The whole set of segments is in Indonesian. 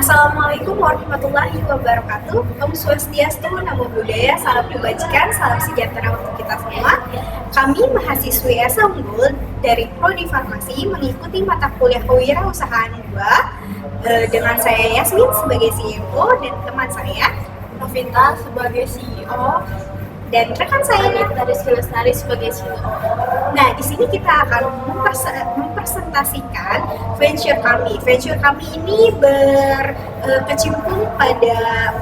Assalamualaikum warahmatullahi wabarakatuh. Om Swastiastu, Namo Buddhaya, salam kebajikan, salam sejahtera untuk kita semua. Kami mahasiswi Asa Unggul dari Prodi Farmasi mengikuti mata kuliah Kewirausahaan 2 dengan saya Yasmin sebagai CEO dan teman saya Novita sebagai CEO dan rekan saya Rizky Lestari sebagai CEO. Nah, di sini kita akan mempresentasikan venture kami. Venture kami ini berkecimpung pada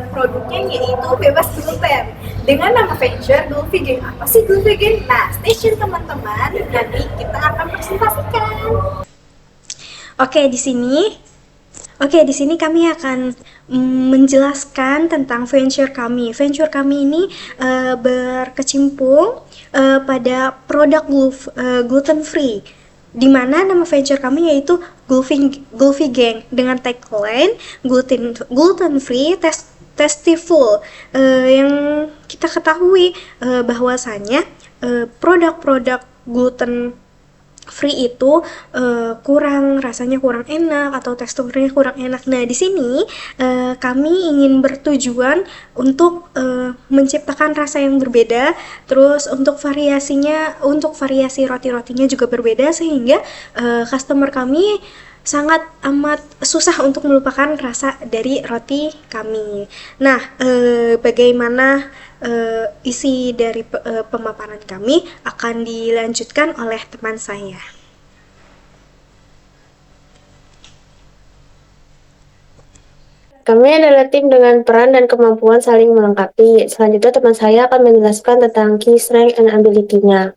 produknya yaitu bebas gluten dengan nama venture Gulvegan. Apa sih Gulvegan? Nah, stay tune teman-teman, nanti kita akan presentasikan. Oke, di sini kami akan menjelaskan tentang venture kami. Venture kami ini berkecimpung pada produk gluten free, di mana nama venture kami yaitu Gulvegan dengan tagline gluten free tasteful. Yang kita ketahui bahwasanya produk-produk gluten free itu rasanya kurang enak atau teksturnya kurang enak. Nah, di sini kami ingin bertujuan untuk menciptakan rasa yang berbeda, terus untuk variasi roti-rotinya juga berbeda sehingga customer kami sangat amat susah untuk melupakan rasa dari roti kami. Nah, bagaimana isi dari pemaparan kami akan dilanjutkan oleh teman saya. Kami adalah tim dengan peran dan kemampuan saling melengkapi. Selanjutnya teman saya akan menjelaskan tentang key strength and ability-nya.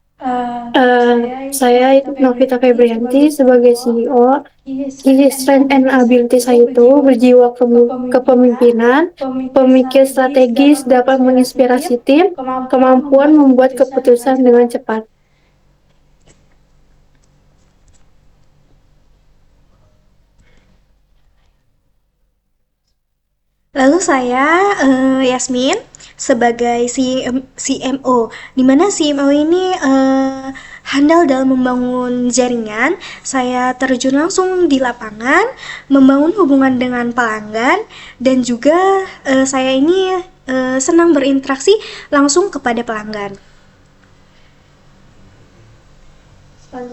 Saya itu Novita Febrianti sebagai CEO. Key strength and ability saya itu berjiwa kepemimpinan, pemikir strategis, dapat menginspirasi tim, kemampuan membuat keputusan dengan cepat. Lalu saya Yasmin sebagai CMO, di mana CMO ini handal dalam membangun jaringan. Saya terjun langsung di lapangan, membangun hubungan dengan pelanggan, dan juga saya ini senang berinteraksi langsung kepada pelanggan.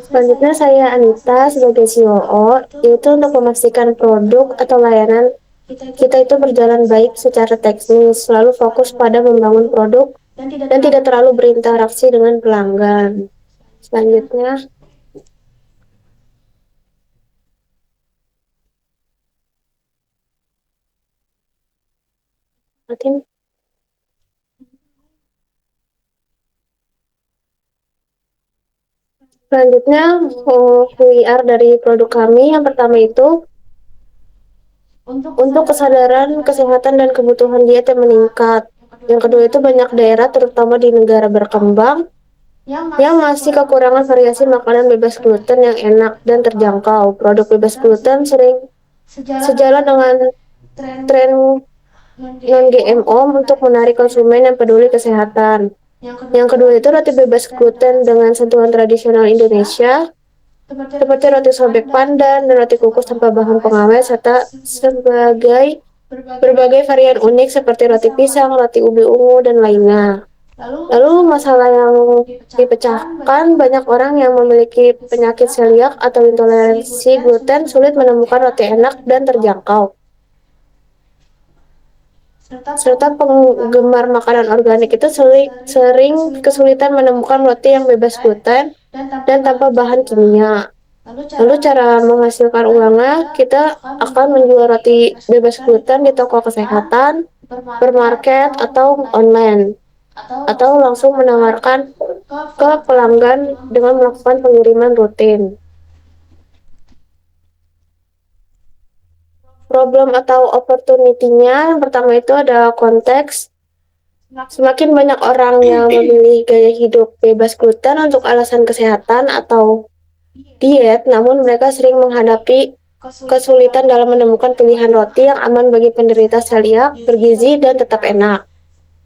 Selanjutnya saya Anita sebagai COO, yaitu untuk memastikan produk atau layanan kita itu berjalan baik secara teknis, selalu fokus pada membangun produk dan tidak terlalu berinteraksi dengan pelanggan. Selanjutnya, WIR dari produk kami yang pertama itu untuk kesadaran kesehatan dan kebutuhan diet yang meningkat. Yang kedua itu banyak daerah terutama di negara berkembang yang masih kekurangan variasi makanan bebas gluten yang enak dan terjangkau. Produk bebas gluten sering sejalan dengan tren non-GMO untuk menarik konsumen yang peduli kesehatan. Yang kedua itu roti bebas gluten dengan sentuhan tradisional Indonesia, seperti roti sobek pandan dan roti kukus tanpa bahan pengawet, serta berbagai varian unik seperti roti pisang, roti ubi ungu, dan lainnya. Lalu masalah yang dipecahkan, banyak orang yang memiliki penyakit celiak atau intoleransi gluten sulit menemukan roti enak dan terjangkau. Serta penggemar makanan organik itu sering kesulitan menemukan roti yang bebas gluten dan tanpa bahan kimia. Lalu cara menghasilkan uangnya, kita akan menjual roti bebas gluten di toko kesehatan, supermarket, atau online. Atau langsung menawarkan ke pelanggan dengan melakukan pengiriman rutin. Problem atau opportunity-nya, yang pertama itu ada konteks. Semakin banyak orang yang memilih gaya hidup bebas gluten untuk alasan kesehatan atau diet, namun mereka sering menghadapi kesulitan dalam menemukan pilihan roti yang aman bagi penderita celiak, bergizi, dan tetap enak.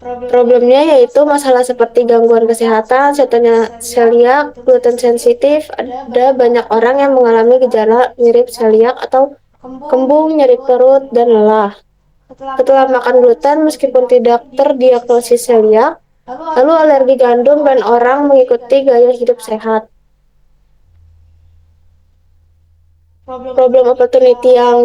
Problemnya yaitu masalah seperti gangguan kesehatan, contohnya celiak, gluten sensitif. Ada banyak orang yang mengalami gejala mirip celiak atau kembung, nyeri perut, dan lelah. Setelah makan gluten, meskipun tidak terdiagnosis celiak, lalu alergi gandum dan orang mengikuti gaya hidup sehat. Problem opportunity yang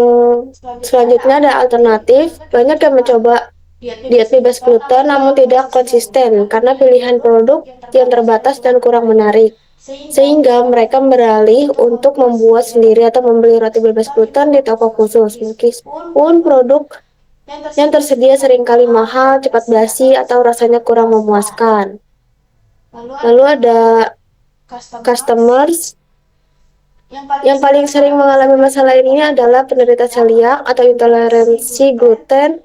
selanjutnya ada alternatif. Banyak yang mencoba diet bebas gluten namun tidak konsisten karena pilihan produk yang terbatas dan kurang menarik. Sehingga mereka beralih untuk membuat sendiri atau membeli roti bebas gluten di toko khusus. Meskipun produk yang tersedia seringkali mahal, cepat basi, atau rasanya kurang memuaskan. Lalu ada customers yang paling sering mengalami masalah ini adalah penderita celiak atau intoleransi gluten,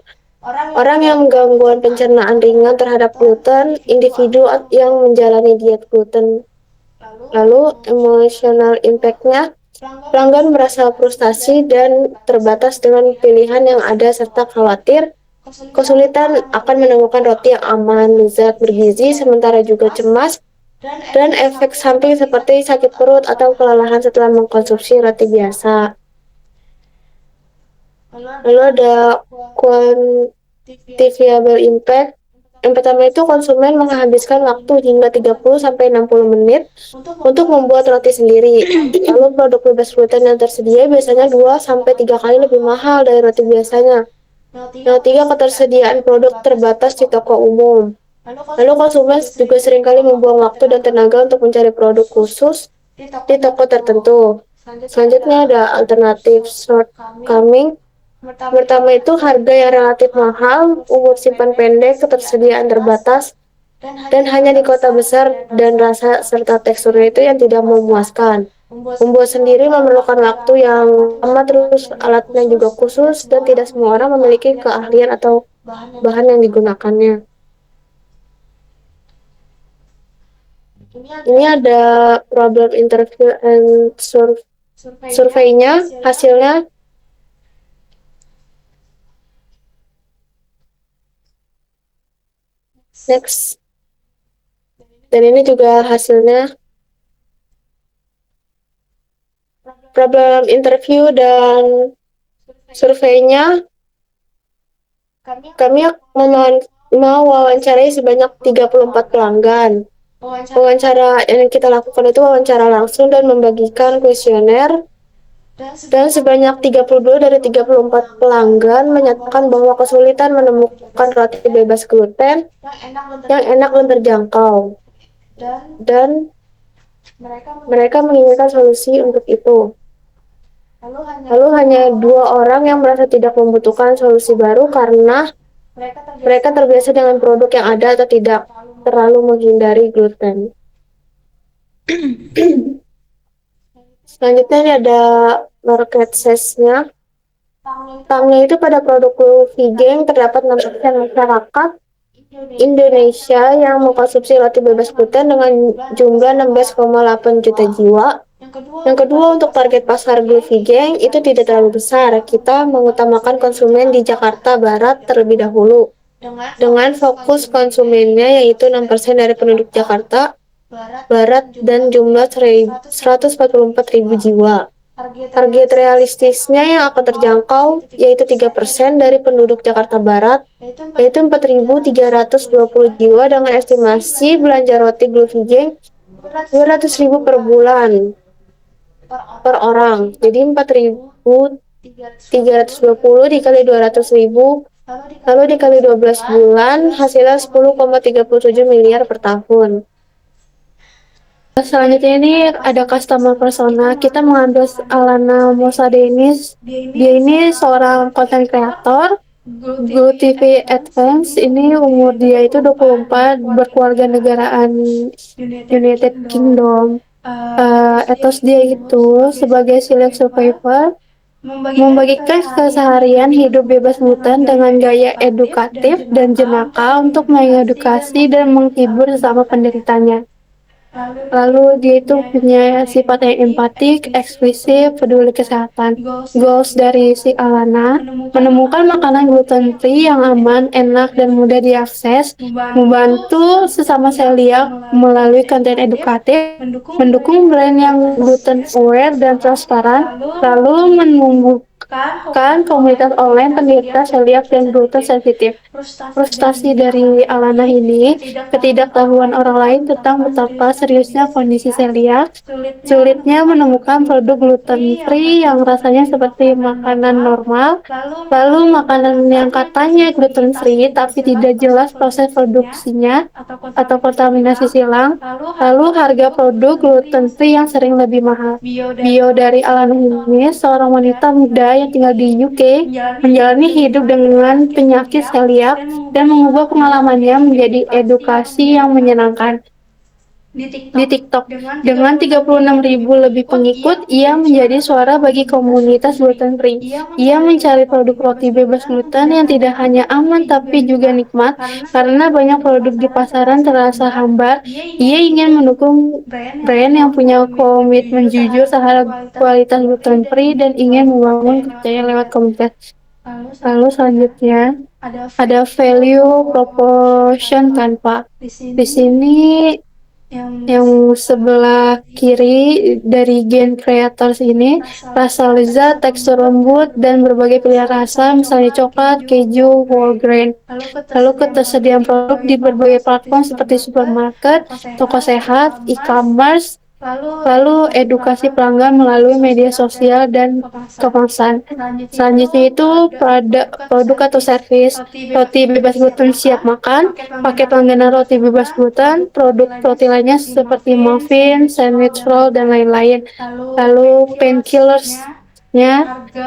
orang yang gangguan pencernaan ringan terhadap gluten, individu yang menjalani diet gluten. Lalu emotional impact-nya, pelanggan merasa frustasi dan terbatas dengan pilihan yang ada serta khawatir kesulitan akan menemukan roti yang aman, lezat, bergizi, sementara juga cemas dan efek samping seperti sakit perut atau kelelahan setelah mengkonsumsi roti biasa. Lalu ada quantifiable impact. Yang pertama itu konsumen menghabiskan waktu hingga 30-60 menit untuk membuat roti sendiri. Lalu produk bebas gluten yang tersedia biasanya 2-3 kali lebih mahal dari roti biasanya. Yang ketiga, ketersediaan produk terbatas di toko umum. Lalu konsumen juga seringkali membuang waktu dan tenaga untuk mencari produk khusus di toko tertentu. Selanjutnya ada alternatif shortcoming. Pertama itu harga yang relatif mahal, umur simpan pendek, ketersediaan terbatas, dan hanya di kota besar, dan rasa serta teksturnya itu yang tidak memuaskan. Membuat sendiri memerlukan waktu yang lama, terus alatnya juga khusus, dan tidak semua orang memiliki keahlian atau bahan yang digunakannya. Ini ada problem interview and surveinya, hasilnya. Next. Dan ini juga hasilnya. Problem interview dan surveinya, kami mau wawancarai sebanyak 34 pelanggan. Wawancara yang kita lakukan itu wawancara langsung dan membagikan kuesioner. Dan sebanyak 32 dari 34 pelanggan menyatakan bahwa kesulitan menemukan roti bebas gluten yang enak dan terjangkau. Dan mereka menginginkan solusi untuk itu. Lalu hanya 2 orang yang merasa tidak membutuhkan solusi baru karena mereka terbiasa dengan produk yang ada atau tidak terlalu menghindari gluten. Selanjutnya ini ada market size-nya. Tangnya itu pada produk vegan terdapat 6% masyarakat Indonesia yang mengkonsumsi roti bebas gluten dengan jumlah 16,8 juta jiwa. Yang kedua, untuk target pasar vegan itu tidak terlalu besar. Kita mengutamakan konsumen di Jakarta Barat terlebih dahulu. Dengan fokus konsumennya yaitu 6% dari penduduk Jakarta Barat dan jumlah 144.000 jiwa. Target realistisnya yang akan terjangkau yaitu 3% dari penduduk Jakarta Barat, yaitu 4.320 jiwa dengan estimasi belanja roti vegan 200.000 per bulan per orang. Jadi 4.320 dikali 200.000 lalu dikali 12 bulan hasilnya 10,37 miliar per tahun. Selanjutnya ini ada customer persona. Kita mengambil Alana Mosadenis. Dia ini seorang content creator Go TV Advance. Ini umur dia itu 24, berkeluarga negaraan United Kingdom. Etos dia itu sebagai seleb survivor membagikan keseharian hidup bebas gluten dengan gaya edukatif dan jenaka untuk mengedukasi dan menghibur sesama penderitanya. Lalu dia itu punya sifat yang empatik, eksklusif, peduli kesehatan. Goals dari si Alana, menemukan makanan gluten free yang aman, enak, dan mudah diakses, membantu sesama celiac melalui konten edukatif, mendukung brand yang gluten aware dan transparan, lalu Kan komunitas online penderita celiak dan gluten sensitif. Frustasi dari Alana ini, ketidaktahuan orang lain tentang betapa seriusnya kondisi celiak, sulitnya menemukan produk gluten free yang rasanya seperti makanan normal, lalu makanan yang katanya gluten free tapi tidak jelas proses produksinya atau kontaminasi silang, lalu harga produk gluten free yang sering lebih mahal. Bio dari Alana ini, seorang wanita muda yang tinggal di UK, menjalani hidup dengan penyakit celiak dan mengubah pengalamannya menjadi edukasi yang menyenangkan. Di TikTok, dengan 36.000 lebih pengikut, ia menjadi suara bagi komunitas gluten free. Ia mencari produk roti bebas gluten yang tidak hanya aman tapi juga nikmat, karena banyak produk di pasaran terasa hambar. Ia ingin mendukung brand yang punya komitmen jujur terhadap kualitas gluten free dan ingin membangun kepercayaan lewat komunitas. Lalu selanjutnya ada value proportion tanpa. Di sini yang sebelah kiri dari Gen Creators ini, rasa lezat, tekstur lembut, dan berbagai pilihan rasa, misalnya coklat, keju, whole grain. Lalu ketersediaan produk di berbagai platform seperti supermarket, toko sehat, e-commerce, lalu edukasi pelanggan melalui media sosial dan kemasan. Selanjutnya itu produk atau servis, roti bebas gluten siap makan, paket langganan roti bebas gluten, produk roti lainnya seperti muffin, sandwich roll, dan lain-lain. Lalu painkillersnya,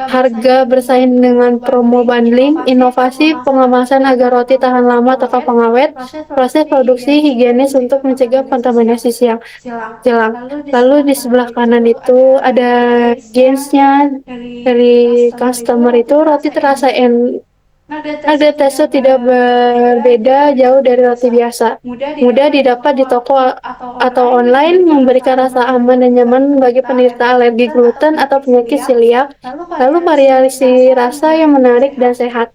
harga bersaing dengan promo bundling, inovasi pengemasan agar roti tahan lama tanpa pengawet, proses produksi higienis untuk mencegah kontaminasi silang. Lalu di sebelah kanan itu ada gainsnya dari customer itu, roti terasa ada tekstur tidak berbeda jauh dari roti biasa. Mudah didapat di toko atau online, memberikan rasa aman dan nyaman bagi penderita alergi gluten atau penyakit celiak. Lalu variasi rasa yang menarik dan sehat.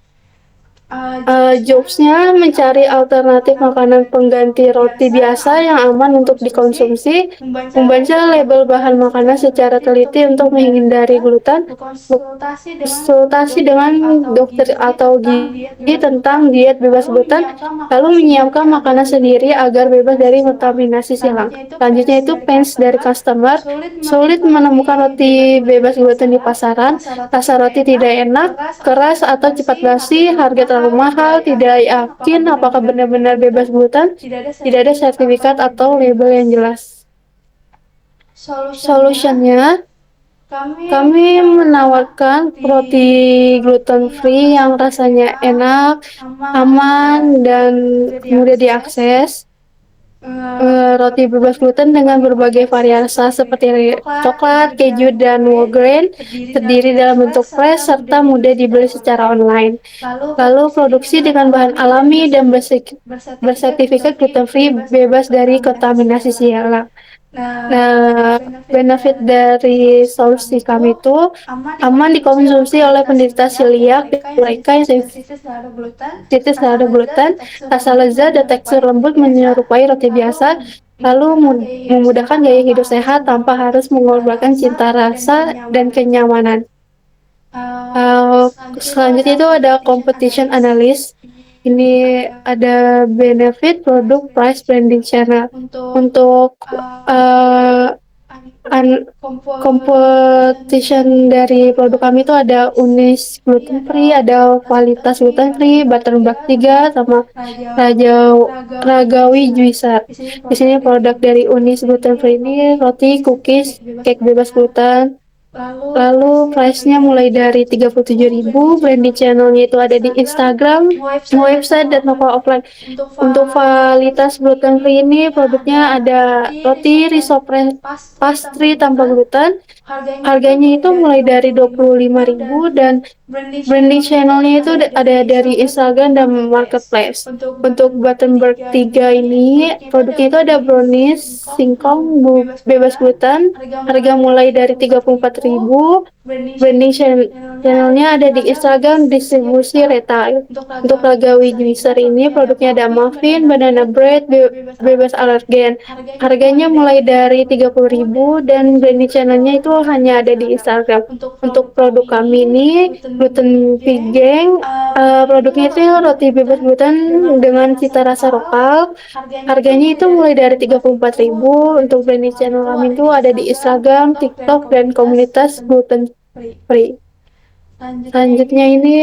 Jobsnya mencari alternatif makanan pengganti roti biasa yang aman untuk dikonsumsi, membaca label bahan makanan secara teliti untuk menghindari gluten, konsultasi dengan dokter atau gizi tentang diet bebas gluten, lalu menyiapkan makanan sendiri agar bebas dari kontaminasi silang. Selanjutnya itu pains dari customer, sulit menemukan roti bebas gluten di pasaran, rasa roti tidak enak, keras atau cepat basi, harga terlalu mahal, tidak yakin apakah benar-benar bebas gluten, tidak ada sertifikat atau label yang jelas. Solusinya, kami menawarkan roti gluten free yang rasanya enak, aman, dan mudah diakses. Roti bebas gluten dengan berbagai variasi rasa seperti coklat, keju, dan whole grain, terdiri dalam bentuk fresh serta mudah dibeli secara online. Lalu produksi dengan bahan alami dan bersertifikat gluten free, bebas dari kontaminasi silang. Nah, benefit dari solusi kami itu aman dikonsumsi oleh penderita celiak dan mereka yang sensitif terhadap gluten, rasa lezat dan tekstur lembut menyerupai roti biasa, lalu memudahkan gaya hidup sehat tanpa harus mengorbankan cinta rasa dan kenyamanan. Selanjutnya itu ada competition analysis. Ini ada benefit produk price branding channel. Untuk competition dari produk kami itu ada Unis gluten free, ada kualitas gluten free, Butterbuck 3, sama Ragawi Juicer. Di sini produk dari Unis gluten free ini roti, cookies, cake bebas gluten. Lalu price-nya mulai dari 37.000, branding channelnya itu ada di Instagram, website, dan toko offline. Untuk validitas gluten free ini produknya ada roti risotto pastry tanpa gluten, harganya itu mulai dari 25.000 dan branding channelnya itu ada dari Instagram dan Marketplace. Untuk Butterburg 3 ini, produknya itu ada brownies singkong bebas gluten, harga mulai dari 34.000, Branding channelnya ada di Instagram, distribusi retail. Untuk Ragawi Juicer ini produknya ada muffin, banana bread, bebas alergen. Harganya mulai dari 30.000 dan branding channelnya itu hanya ada di Instagram. Untuk produk kami ini gluten vegan, produknya itu roti bebas gluten dengan cita rasa lokal. Harganya itu mulai dari 34.000. Untuk branding channel kami itu ada di Instagram, TikTok, dan komunitas gluten free. Selanjutnya ini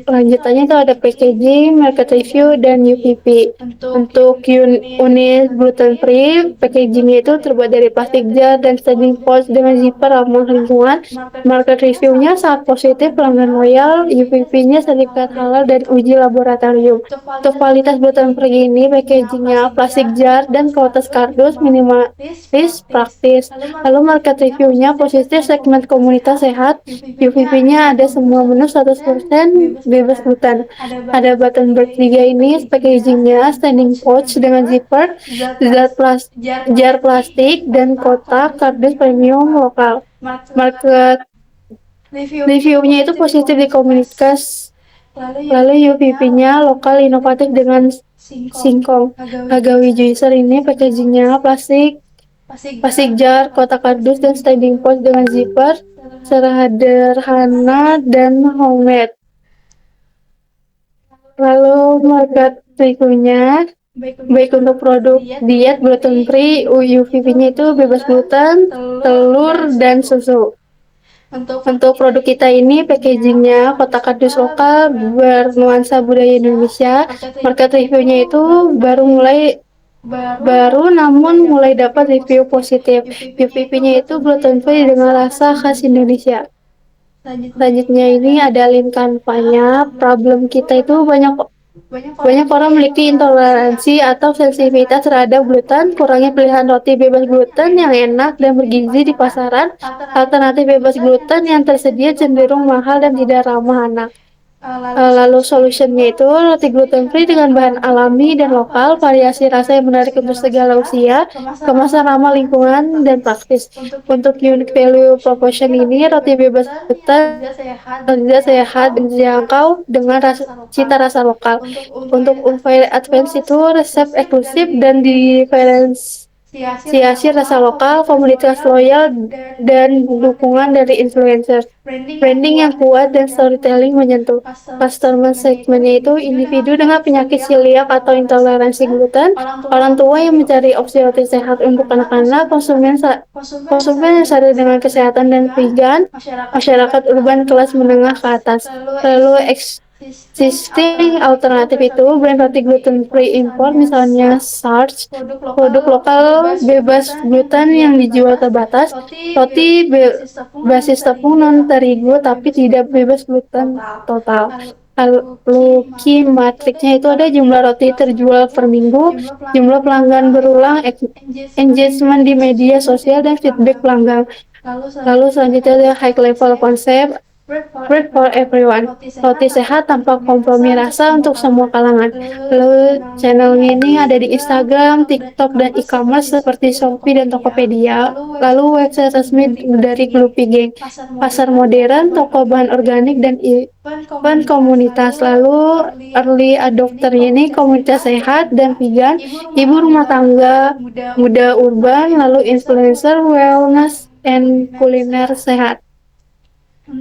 lanjutannya itu ada packaging, market review, dan UVP. Untuk unit gluten free, packagingnya itu terbuat dari plastik jar dan standing pouch dengan zipper ramah lingkungan. Market review-nya sangat positif, pelanggan loyal. UVP-nya sertifikat halal dan uji laboratorium. Untuk kualitas gluten free ini, packagingnya plastik jar dan kualitas kardus minimalis praktis. Lalu market review-nya positif, segmen komunitas sehat. UVP-nya ada semua menu 100% bebas gluten. Ada Buttonberg 3 ini, packagingnya standing pouch dengan zipper, jar plastik, dan kotak kardus premium lokal. Market review-nya itu positif di komunitas. Lalu UVP-nya lokal inovatif dengan singkong. Ragawi Juicer ini packagingnya plastik jar, kotak kardus, dan standing pouch dengan zipper, sederhana dan homemade. Lalu market reviewnya, baik untuk produk diet gluten free, UVP-nya itu bebas gluten, telur, dan susu. Untuk produk kita ini packagingnya kotak kardus lokal bernuansa budaya Indonesia. Market reviewnya itu baru namun mulai dapat review positif. UVP-nya itu gluten free dengan rasa khas Indonesia. Selanjutnya ini ada link kampanye. Problem kita itu banyak orang memiliki intoleransi atau sensitivitas terhadap gluten. Kurangnya pilihan roti bebas gluten yang enak dan bergizi di pasaran. Alternatif bebas gluten yang tersedia cenderung mahal dan tidak ramah anak. Lalu solusinya itu roti gluten free dengan bahan alami dan lokal, variasi rasa yang menarik untuk segala usia, kemasan ramah lingkungan, dan praktis. Untuk unique value proposition ini, roti bebas gluten lezat, sehat, dan dijangkau dengan cita rasa lokal. Untuk Unfair Advance itu resep eksklusif dan diferensiasi rasa lokal, komunitas loyal, dan dukungan dari influencer. Branding yang kuat dan storytelling menyentuh. Customer segmennya itu individu dengan penyakit celiak atau intoleransi gluten, orang tua yang mencari opsi roti sehat untuk anak-anak, konsumen yang sadar dengan kesehatan dan vegan, masyarakat urban kelas menengah ke atas. Lalu existing alternatif itu brand roti gluten free import, misalnya Sarge, produk lokal bebas gluten yang dijual terbatas, roti basis tepung non terigu tapi tidak bebas gluten total. Lalu key matrixnya itu ada jumlah roti terjual per minggu, jumlah pelanggan berulang, engagement di media sosial, dan feedback pelanggan. Lalu selanjutnya ada high level konsep, bread for everyone, roti sehat tanpa kompromi rasa untuk semua kalangan. Lalu channelnya ini ada di Instagram, TikTok, dan e-commerce seperti Shopee dan Tokopedia. Lalu website resmi dari Gloopy Gang, pasar modern, toko bahan organik, dan event komunitas. Lalu early adopternya ini komunitas sehat dan vegan, ibu rumah tangga, muda urban, lalu influencer wellness and kuliner sehat.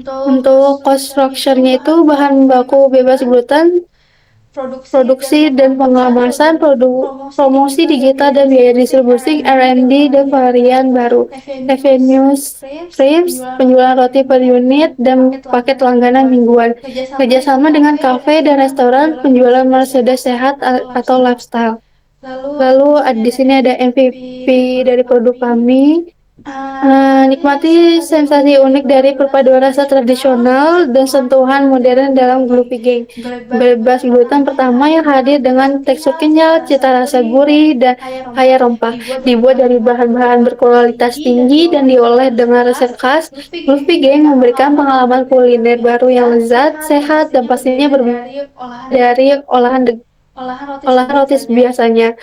Untuk construction-nya itu bahan baku bebas gluten, produksi dan pengemasan, promosi digital dan biaya distribusi, R&D, dan varian baru, revenue streams, penjualan roti per unit, dan paket langganan mingguan, kerjasama dengan kafe dan restoran, penjualan merchandise sehat atau lifestyle. Lalu di sini ada MVP dari produk kami. Nikmati sensasi unik dari perpaduan rasa tradisional dan sentuhan modern dalam Gloopy Gang. Bebas gluten pertama yang hadir dengan tekstur kenyal, cita rasa gurih, dan kaya rempah. Dibuat dari bahan-bahan berkualitas tinggi dan diolah dengan resep khas, Gloopy Gang memberikan pengalaman kuliner baru yang lezat, sehat, dan pastinya berbeda dari olahan roti biasanya.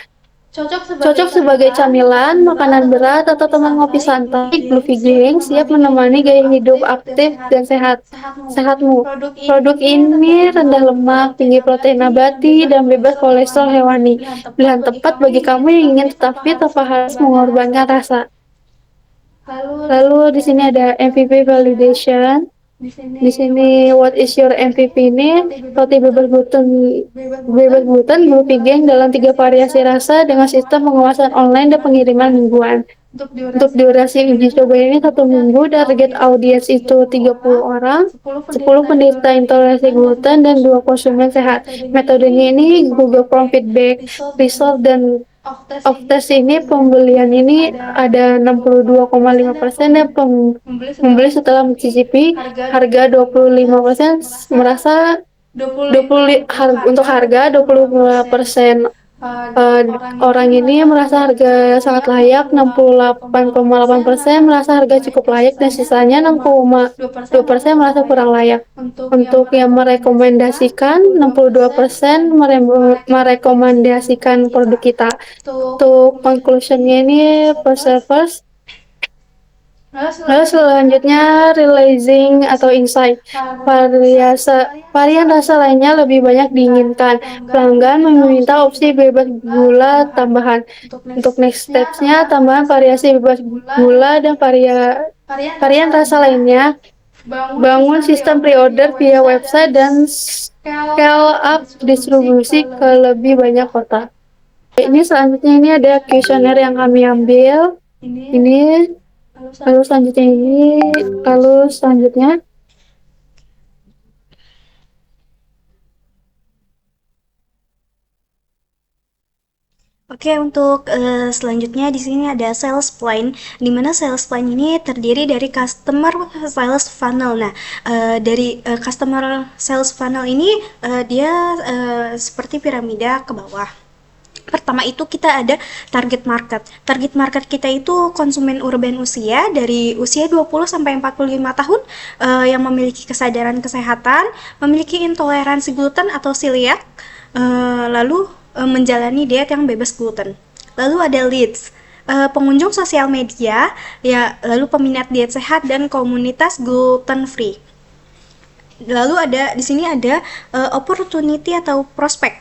Cocok sebagai camilan, makanan berat, atau teman ngopi santai. Gluvi Gang siap menemani gaya hidup aktif dan sehatmu. Produk ini rendah lemak, tinggi protein nabati, dan bebas kolesterol hewani. Pilihan tepat bagi kamu yang ingin tetap fit tanpa harus mengorbankan rasa. Lalu di sini ada MVP validation. Di sini what is your MVP ini roti bebas gluten Gluvi Gang dalam 3 variasi rasa dengan sistem pengawasan online dan pengiriman mingguan. Untuk durasi uji coba ini 1 minggu, target audiens itu 30 orang, 10 penderita intoleransi gluten dan 2 konsumen sehat. Metodenya ini Google Form Feedback, Result, dan of test ini pembelian ini ada 62,5% dan pembeli setelah mencicipi harga 25% merasa 20 untuk harga 25% orang ini merasa harga sangat layak, 68,8% merasa harga cukup layak, dan sisanya 6,2% merasa kurang layak. Untuk yang merekomendasikan, 62% merekomendasikan produk kita. Untuk conclusionnya ini perseverance. Lalu selanjutnya releasing atau insight. Varian rasa lainnya lebih banyak diinginkan. Pelanggan meminta opsi bebas gula tambahan. Untuk next steps-nya, tambahan variasi bebas gula dan varian rasa lainnya. Bangun sistem pre-order via website dan scale up distribusi ke lebih banyak kota. Ini selanjutnya ini ada kuesioner yang kami ambil. Ini lalu selanjutnya Oke, untuk selanjutnya di sini ada sales plan, di mana sales plan ini terdiri dari customer sales funnel. Nah, dari customer sales funnel ini dia seperti piramida ke bawah. Pertama itu kita ada target market. Target market kita itu konsumen urban usia dari usia 20 sampai 45 tahun yang memiliki kesadaran kesehatan, memiliki intoleransi gluten atau celiac, lalu menjalani diet yang bebas gluten. Lalu ada leads, pengunjung sosial media, ya, lalu peminat diet sehat dan komunitas gluten free. Lalu di sini ada opportunity atau prospek.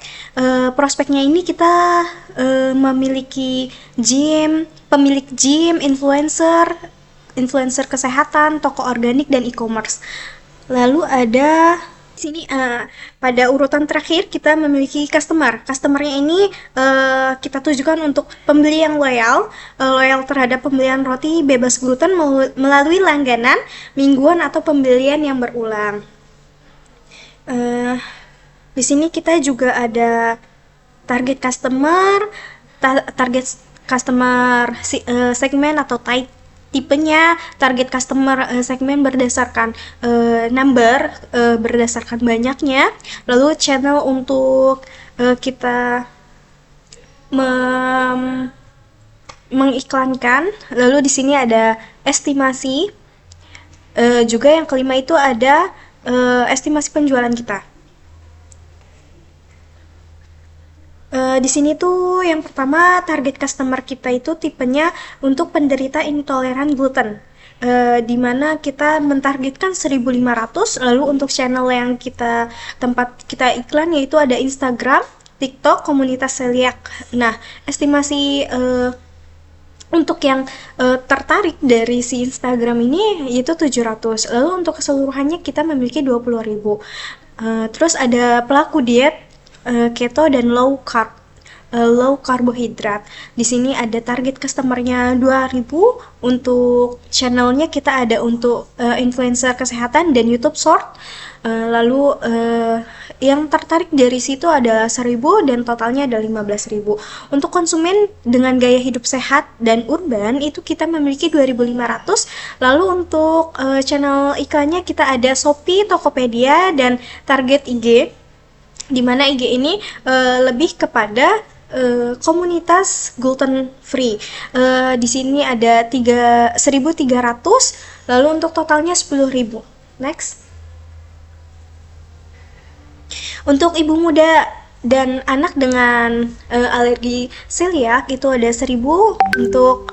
Prospeknya ini kita memiliki pemilik gym, influencer kesehatan, toko organik dan e-commerce. Lalu ada di sini pada urutan terakhir kita memiliki customer. Customernya ini kita tujukan untuk pembeli yang loyal terhadap pembelian roti bebas gluten melalui langganan, mingguan atau pembelian yang berulang. Di sini kita juga ada target customer segmen atau tipenya, target customer segmen berdasarkan number, berdasarkan banyaknya, lalu channel untuk kita mengiklankan, lalu di sini ada estimasi, juga yang kelima itu ada estimasi penjualan kita. Di sini tuh yang pertama target customer kita itu tipenya untuk penderita intoleran gluten, di mana kita mentargetkan 1.500. Lalu untuk channel yang tempat kita iklan yaitu ada Instagram, TikTok, komunitas celiac. Nah, estimasi untuk yang tertarik dari si Instagram ini yaitu 700. Lalu untuk keseluruhannya kita memiliki 20.000. Terus ada pelaku diet keto dan low karbohidrat. Di sini ada target customernya 2.000. Untuk channelnya kita ada untuk influencer kesehatan dan YouTube Short. Lalu yang tertarik dari situ ada 1.000 dan totalnya ada 15.000. Untuk konsumen dengan gaya hidup sehat dan urban itu kita memiliki 2.500. Lalu untuk channel iklannya kita ada Shopee, Tokopedia, dan target IG, di mana IG ini lebih kepada komunitas gluten free. Di sini ada 1.300. Lalu untuk totalnya 10.000. Next. Untuk ibu muda dan anak dengan alergi celiak itu ada 1.000. Untuk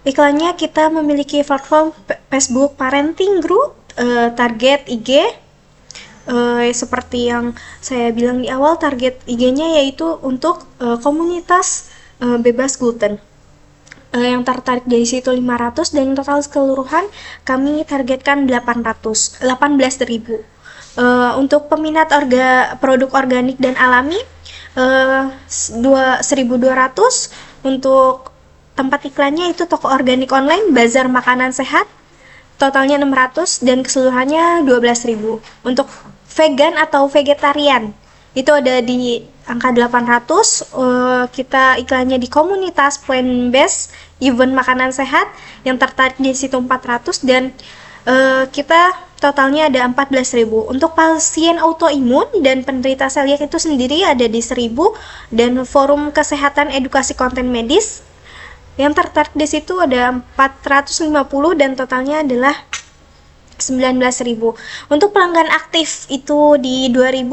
iklannya kita memiliki platform Facebook parenting group, target IG seperti yang saya bilang di awal, target IG-nya yaitu untuk komunitas bebas gluten. Yang tertarik dari situ 500 dan total keseluruhan kami targetkan 18.000. Untuk peminat produk organik dan alami 1.200. Untuk tempat iklannya itu toko organik online, bazar makanan sehat, totalnya 600 dan keseluruhannya 12.000. Untuk vegan atau vegetarian itu ada di angka 800. Kita iklannya di komunitas plant based event makanan sehat, yang tertarik di situ 400 dan kita totalnya ada 14.000. Untuk pasien autoimun dan penderita celiak itu sendiri ada di 1.000 dan forum kesehatan edukasi konten medis yang tertarik di situ ada 450 dan totalnya adalah 19.000. Untuk pelanggan aktif itu di 2.000,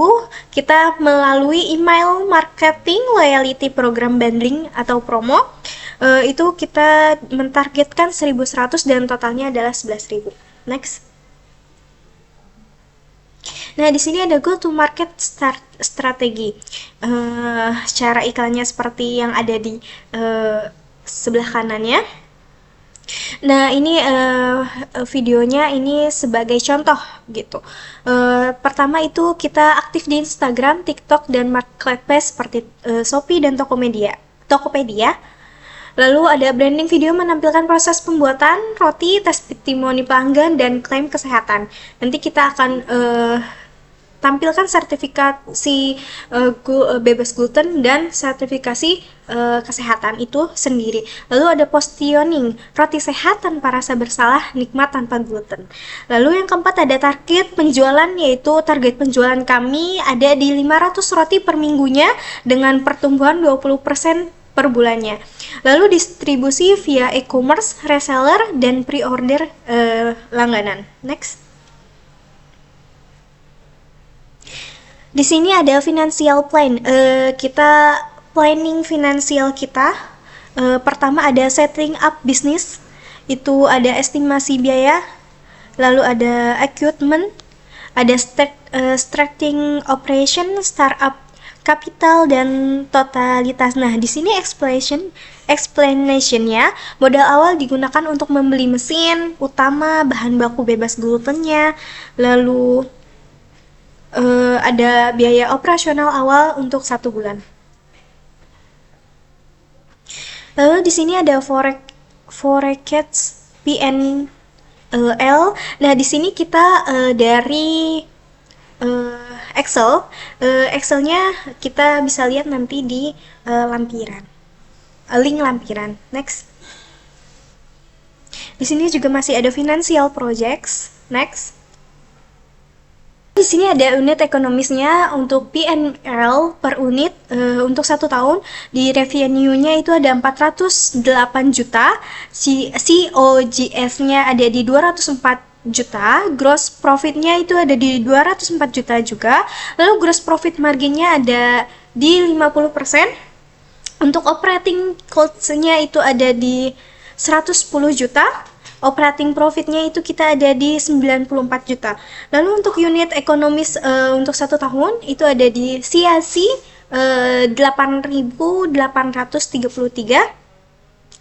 kita melalui email marketing loyalty program bundling atau promo, itu kita mentargetkan 1.100 dan totalnya adalah 11.000. Next. Nah, di sini ada go to market strategi. Cara iklannya seperti yang ada di sebelah kanannya. Nah, ini videonya ini sebagai contoh gitu. Pertama itu kita aktif di Instagram, TikTok, dan Marketplace seperti Shopee dan Tokopedia. Lalu ada branding video menampilkan proses pembuatan roti, tes testimoni pelanggan, dan klaim kesehatan. Nanti kita akan tampilkan sertifikasi bebas gluten dan sertifikasi kesehatan itu sendiri. Lalu ada positioning roti sehat tanpa rasa bersalah, nikmat tanpa gluten. Lalu yang keempat ada target penjualan, yaitu target penjualan kami ada di 500 roti per minggunya dengan pertumbuhan 20% per bulannya. Lalu distribusi via e-commerce, reseller, dan pre-order langganan. Next. Di sini ada financial plan. Kita planning finansial kita. Pertama ada setting up business. Itu ada estimasi biaya. Lalu ada equipment. Ada starting operation, startup capital, dan totalitas. Nah, di sini explanation-nya, modal awal digunakan untuk membeli mesin utama, bahan baku bebas glutennya, lalu ada biaya operasional awal untuk 1 bulan. Lalu di sini ada forecast P&L. Nah, di sini kita dari Excelnya kita bisa lihat nanti di link lampiran. Next. Di sini juga masih ada financial projects. Next. Di sini ada unit ekonomisnya. Untuk P&L per unit untuk 1 tahun di revenue-nya itu ada 408 juta, COGS-nya ada di 204 juta, gross profit-nya itu ada di 204 juta juga. Lalu gross profit margin-nya ada di 50%. Untuk operating cost-nya itu ada di 110 juta. Operating profit-nya itu kita ada di 94 juta. Lalu untuk unit ekonomis untuk 1 tahun itu ada di CAC 8.833.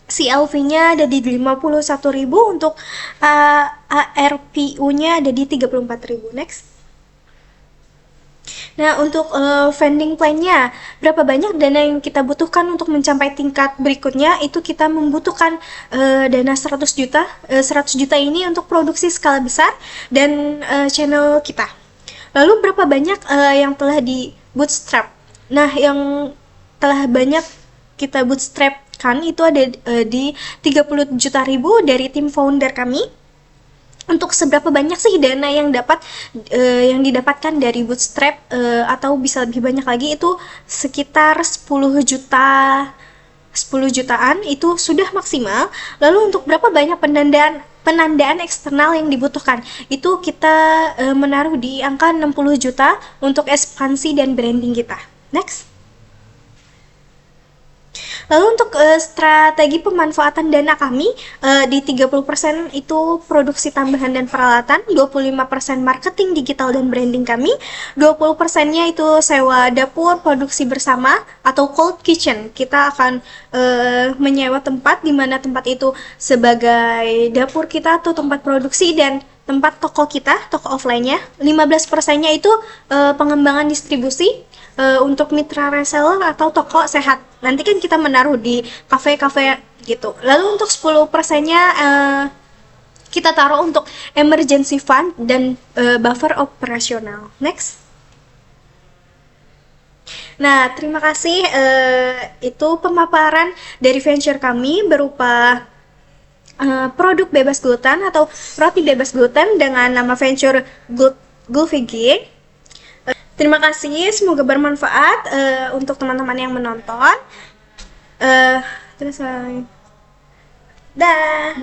CLV-nya ada di 51.000. Untuk ARPU-nya ada di 34.000. Next. Nah, untuk funding plan-nya, berapa banyak dana yang kita butuhkan untuk mencapai tingkat berikutnya, itu kita membutuhkan dana 100 juta. 100 juta ini untuk produksi skala besar dan channel kita. Lalu berapa banyak yang telah di bootstrap? Nah, yang telah banyak kita bootstrap-kan itu ada di 30 juta ribu dari tim founder kami. Untuk seberapa banyak sih dana yang yang didapatkan dari bootstrap atau bisa lebih banyak lagi, itu sekitar 10 jutaan itu sudah maksimal. Lalu untuk berapa banyak penandaan eksternal yang dibutuhkan. Itu kita menaruh di angka 60 juta untuk ekspansi dan branding kita. Next. Lalu untuk strategi pemanfaatan dana kami di 30% itu produksi tambahan dan peralatan, 25% marketing digital dan branding kami, 20%-nya itu sewa dapur produksi bersama atau cold kitchen. Kita akan menyewa tempat di mana tempat itu sebagai dapur kita atau tempat produksi dan tempat toko kita, toko offline-nya. 15%-nya itu pengembangan distribusi untuk mitra reseller atau toko sehat. Nanti kan kita menaruh di kafe-kafe gitu. Lalu untuk 10%-nya kita taruh untuk emergency fund dan buffer operasional. Next. Nah, terima kasih. Itu pemaparan dari venture kami berupa produk bebas gluten atau roti bebas gluten dengan nama venture Gulfigi. Terima kasih, semoga bermanfaat untuk teman-teman yang menonton. Dah.